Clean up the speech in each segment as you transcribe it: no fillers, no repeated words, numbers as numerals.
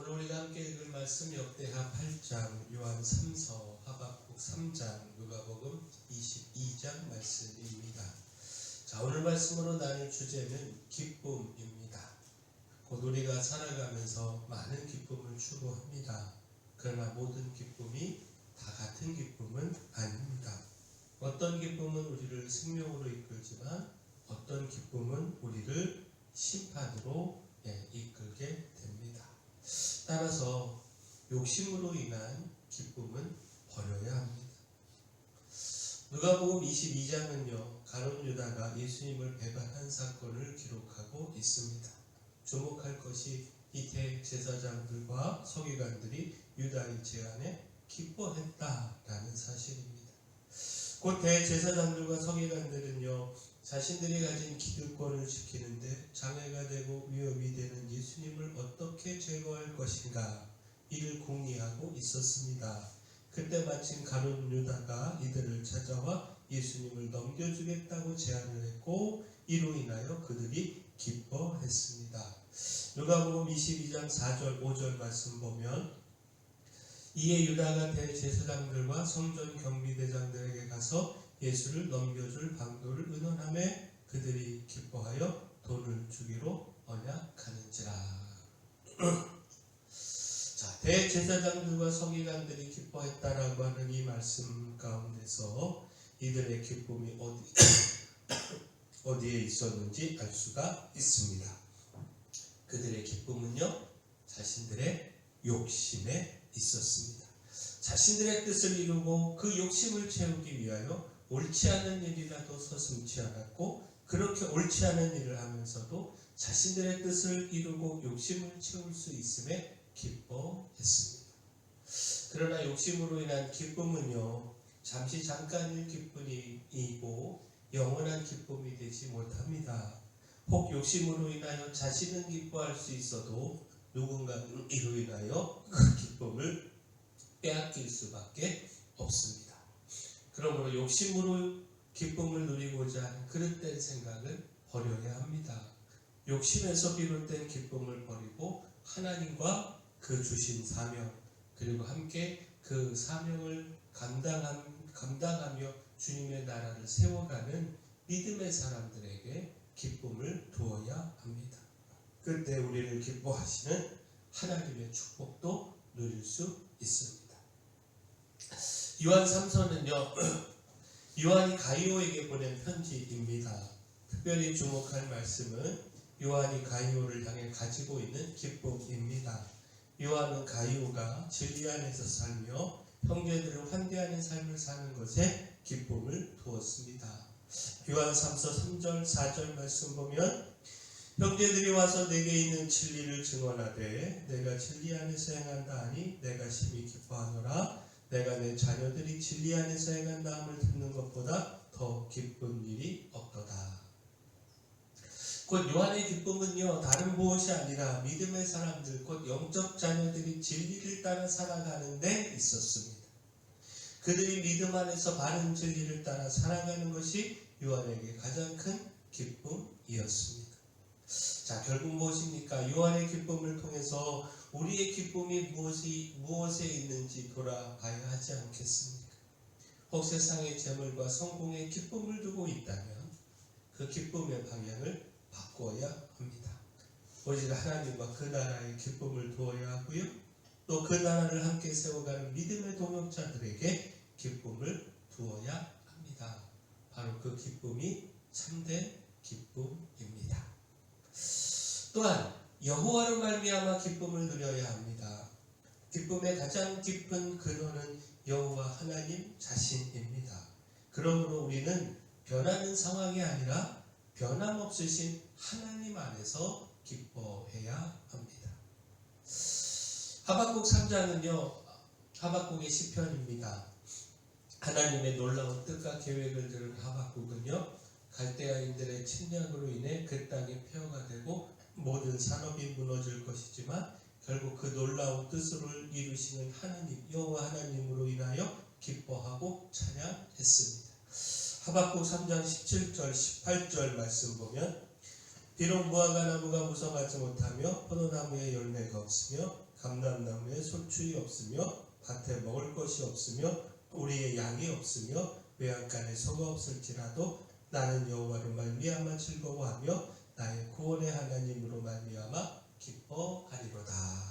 오늘 우리가 함께 읽을 말씀 역대하 8장, 요한 3서, 하박국 3장, 누가복음 22장 말씀입니다. 자, 오늘 말씀으로 나눌 주제는 기쁨입니다. 곧 우리가 살아가면서 많은 기쁨을 추구합니다. 그러나 모든 기쁨이 다 같은 기쁨은 아닙니다. 어떤 기쁨은 우리를 생명으로 이끌지만 어떤 기쁨은 우리를 심판으로 이끌게 됩니다. 따라서 욕심으로 인한 기쁨은 버려야 합니다. 누가복음 22장은요, 가룟 유다가 예수님을 배반한 사건을 기록하고 있습니다. 주목할 것이 이 대제사장들과 서기관들이 유다의 제안에 기뻐했다라는 사실입니다. 곧 대제사장들과 서기관들은요, 자신들이 가진 기득권을 지키는데 장애가 되고 위협이 되는 예수님을 어떻게 제거할 것인가, 이를 궁리하고 있었습니다. 그때 마침 가룟 유다가 이들을 찾아와 예수님을 넘겨주겠다고 제안을 했고, 이로 인하여 그들이 기뻐했습니다. 누가복음 22장 4절 5절 말씀 보면, 이에 유다가 대제사장들과 성전 경비대장들에게 가서 예수를 넘겨줄 방도를 의논하매 그들이 기뻐하여 돈을 주기로 언약하는지라. 자, 대제사장들과 서기관들이 기뻐했다라고 하는 이 말씀 가운데서 이들의 기쁨이 어디에 있었는지 알 수가 있습니다. 그들의 기쁨은요, 자신들의 욕심에 있었습니다. 자신들의 뜻을 이루고 그 욕심을 채우기 위하여 옳지 않은 일이라도 서슴지 않았고, 그렇게 옳지 않은 일을 하면서도 자신들의 뜻을 이루고 욕심을 채울 수 있음에 기뻐했습니다. 그러나 욕심으로 인한 기쁨은요, 잠깐일 기쁨이고 영원한 기쁨이 되지 못합니다. 혹 욕심으로 인하여 자신은 기뻐할 수 있어도 누군가는 이로 인하여 그 기쁨을 빼앗길 수밖에 없습니다. 그러므로 욕심으로 기쁨을 누리고자 하는 그릇된 생각을 버려야 합니다. 욕심에서 비롯된 기쁨을 버리고 하나님과 그 주신 사명, 그리고 함께 그 사명을 감당하며 주님의 나라를 세워가는 믿음의 사람들에게 기쁨을 두어야 합니다. 그때 우리를 기뻐하시는 하나님의 축복도 누릴 수 있습니다. 요한 3서는요, 요한이 가이오에게 보낸 편지입니다. 특별히 주목할 말씀은 요한이 가이오를 향해 가지고 있는 기쁨입니다. 요한은 가이오가 진리 안에서 살며 형제들을 환대하는 삶을 사는 것에 기쁨을 두었습니다. 요한 3서 3절 4절 말씀 보면, 형제들이 와서 내게 있는 진리를 증언하되 내가 진리 안에서 행한다 하니 내가 심히 기뻐하노라. 내가 내 자녀들이 진리 안에서 행한다함을 듣는 것보다 더 기쁜 일이 없도다. 곧 요한의 기쁨은요, 다른 무엇이 아니라 믿음의 사람들, 곧 영적 자녀들이 진리를 따라 살아가는 데 있었습니다. 그들이 믿음 안에서 바른 진리를 따라 살아가는 것이 요한에게 가장 큰 기쁨이었습니다. 자, 결국 무엇입니까? 요한의 기쁨을 통해서 우리의 기쁨이 무엇에 있는지 돌아봐야 하지 않겠습니까? 혹 세상의 재물과 성공에 기쁨을 두고 있다면 그 기쁨의 방향을 바꿔야 합니다. 오직 하나님과 그 나라의 기쁨을 두어야 하고요, 또 그 나라를 함께 세워가는 믿음의 동역자들에게 기쁨을 두어야 합니다. 바로 그 기쁨이 참된 기쁨입니다. 또한 여호와로 말미암아 기쁨을 누려야 합니다. 기쁨의 가장 깊은 근원은 여호와 하나님 자신입니다. 그러므로 우리는 변하는 상황이 아니라 변함없으신 하나님 안에서 기뻐해야 합니다. 하박국 3장은요, 하박국의 시편입니다. 하나님의 놀라운 뜻과 계획을 들은 하박국은요, 갈대아인들의 침략으로 인해 그 땅이 폐허가 되고 모든 산업이 무너질 것이지만 결국 그 놀라운 뜻을 이루시는 하나님, 여호와 하나님으로 인하여 기뻐하고 찬양했습니다. 하박국 3장 17절 18절 말씀 보면, 비록 무화과 나무가 무성하지 못하며 포도나무에 열매가 없으며 감람나무에 솔출이 없으며 밭에 먹을 것이 없으며 우리의 양이 없으며 외양간에 소가 없을지라도 나는 여호와로 말미암아 즐거워하며 나의 구원의 하나님으로 말미암아 기뻐하리로다.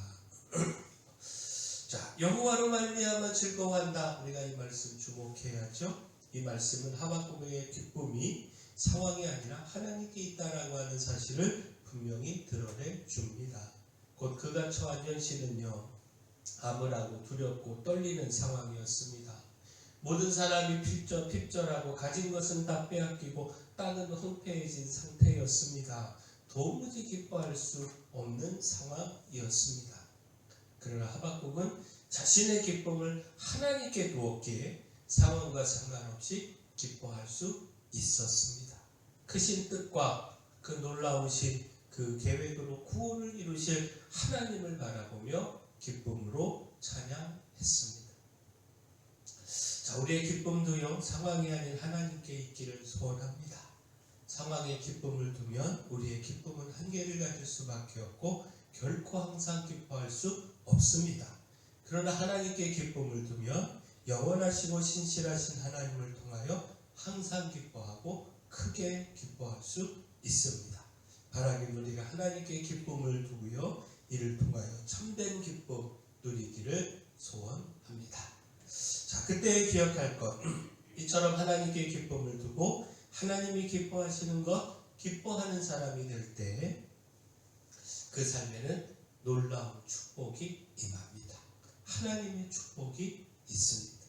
자, 여호와로 말미암아 즐거워한다. 우리가 이 말씀 주목해야죠. 이 말씀은 하박국의 기쁨이 상황이 아니라 하나님께 있다라고 하는 사실을 분명히 드러내 줍니다. 곧 그가 처한 현실은요, 암울하고 두렵고 떨리는 상황이었습니다. 모든 사람이 핍절하고 가진 것은 다 빼앗기고 땅은 황폐해진 상태였습니다. 도무지 기뻐할 수 없는 상황이었습니다. 그러나 하박국은 자신의 기쁨을 하나님께 두었기에 상황과 상관없이 기뻐할 수 있었습니다. 크신 뜻과 그 놀라우신 그 계획으로 구원을 이루실 하나님을 바라보며 기쁨으로 찬양했습니다. 자, 우리의 기쁨도요, 상황이 아닌 하나님께 있기를 소원합니다. 상황에 기쁨을 두면 우리의 기쁨은 한계를 가질 수밖에 없고 결코 항상 기뻐할 수 없습니다. 그러나 하나님께 기쁨을 두면 영원하시고 신실하신 하나님을 통하여 항상 기뻐하고 크게 기뻐할 수 있습니다. 바라긴 우리가 하나님께 기쁨을 두고요, 이를 통하여 참된 기쁨 누리기를 소원합니다. 자, 그때 기억할 것, 이처럼 하나님께 기쁨을 두고 하나님이 기뻐하시는 것, 기뻐하는 사람이 될 때 그 삶에는 놀라운 축복이 임합니다. 하나님의 축복이 있습니다.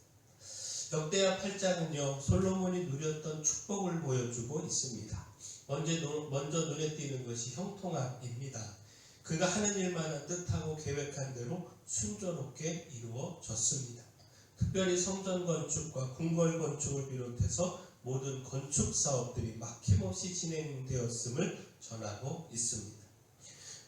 역대하 8장은요, 솔로몬이 누렸던 축복을 보여주고 있습니다. 먼저 눈에 띄는 것이 형통함입니다. 그가 하는 일만은 뜻하고 계획한 대로 순조롭게 이루어졌습니다. 특별히 성전 건축과 궁궐 건축을 비롯해서 모든 건축 사업들이 막힘없이 진행되었음을 전하고 있습니다.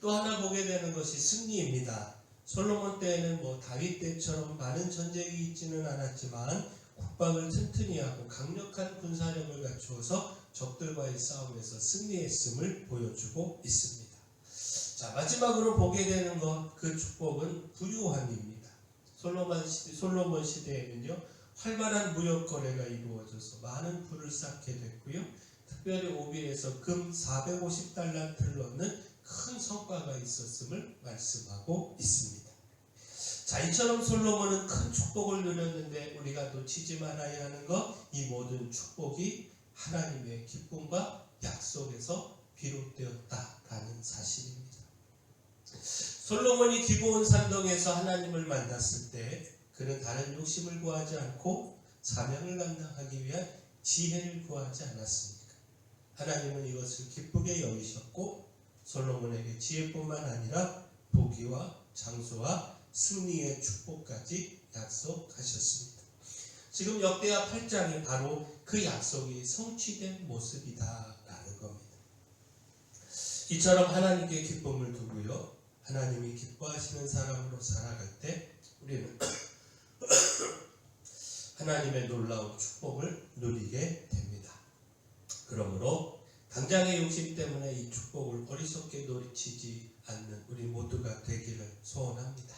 또 하나 보게 되는 것이 승리입니다. 솔로몬 때에는 다윗 때처럼 많은 전쟁이 있지는 않았지만 국방을 튼튼히 하고 강력한 군사력을 갖추어서 적들과의 싸움에서 승리했음을 보여주고 있습니다. 자, 마지막으로 보게 되는 것, 그 축복은 부유함입니다. 솔로몬 시대에는요, 활발한 무역 거래가 이루어져서 많은 부를 쌓게 됐고요, 특별히 오빌에서 금 450달란트를 얻는 큰 성과가 있었음을 말씀하고 있습니다. 자, 이처럼 솔로몬은 큰 축복을 누렸는데 우리가 놓치지 말아야 하는 것, 이 모든 축복이 하나님의 기쁨과 약속에서 비롯되었다라는 사실입니다. 솔로몬이 기브온 산동에서 하나님을 만났을 때 그는 다른 욕심을 구하지 않고 사명을 감당하기 위한 지혜를 구하지 않았습니까? 하나님은 이것을 기쁘게 여기셨고 솔로몬에게 지혜뿐만 아니라 부귀와 장수와 승리의 축복까지 약속하셨습니다. 지금 역대하 8장이 바로 그 약속이 성취된 모습이다라는 겁니다. 이처럼 하나님께 기쁨을 두고요, 하나님이 기뻐하시는 사람으로 살아갈 때 우리는 하나님의 놀라운 축복을 누리게 됩니다. 그러므로 당장의 욕심 때문에 이 축복을 어리석게 놓치지 않는 우리 모두가 되기를 소원합니다.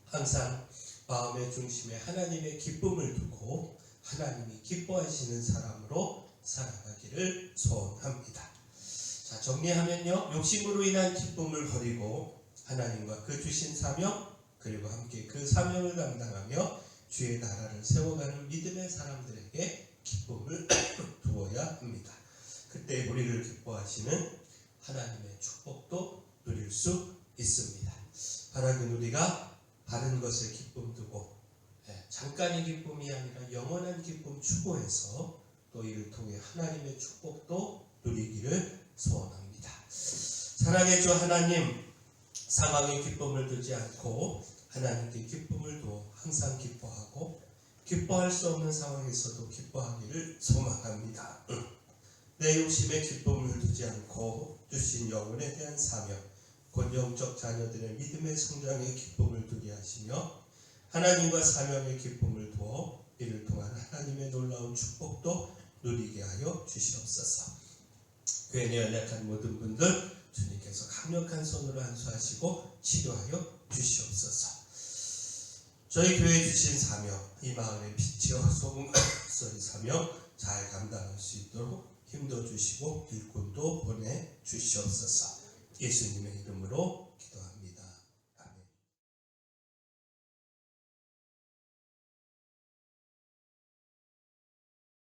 항상 마음의 중심에 하나님의 기쁨을 두고 하나님이 기뻐하시는 사람으로 살아가기를 소원합니다. 자, 정리하면요, 욕심으로 인한 기쁨을 버리고 하나님과 그 주신 사명, 그리고 함께 그 사명을 감당하며 주의 나라를 세워가는 믿음의 사람들에게 기쁨을 두어야 합니다. 그때 우리를 기뻐하시는 하나님의 축복도 누릴 수 있습니다. 바라긴 우리가 바른 것에 기쁨 두고 잠깐의 기쁨이 아니라 영원한 기쁨 추구해서 또 이를 통해 하나님의 축복도 누리기를 소원합니다. 사랑의 주 하나님, 상황에 기쁨을 두지 않고 하나님께 기쁨을 두어 항상 기뻐하고 기뻐할 수 없는 상황에서도 기뻐하기를 소망합니다. 내 욕심에 기쁨을 두지 않고 주신 영혼에 대한 사명, 곧 영적 자녀들의 믿음의 성장에 기쁨을 두게 하시며 하나님과 사명의 기쁨을 두어 이를 통한 하나님의 놀라운 축복도 누리게 하여 주시옵소서. 교회 내 연약한 모든 분들 주님께서 강력한 손으로 안수하시고 치료하여 주시옵소서. 저희 교회에 주신 사명, 이 마을의 빛이요 소금소리 사명 잘 감당할 수 있도록 힘도 주시고 일꾼도 보내 주시옵소서. 예수님의 이름으로 기도합니다.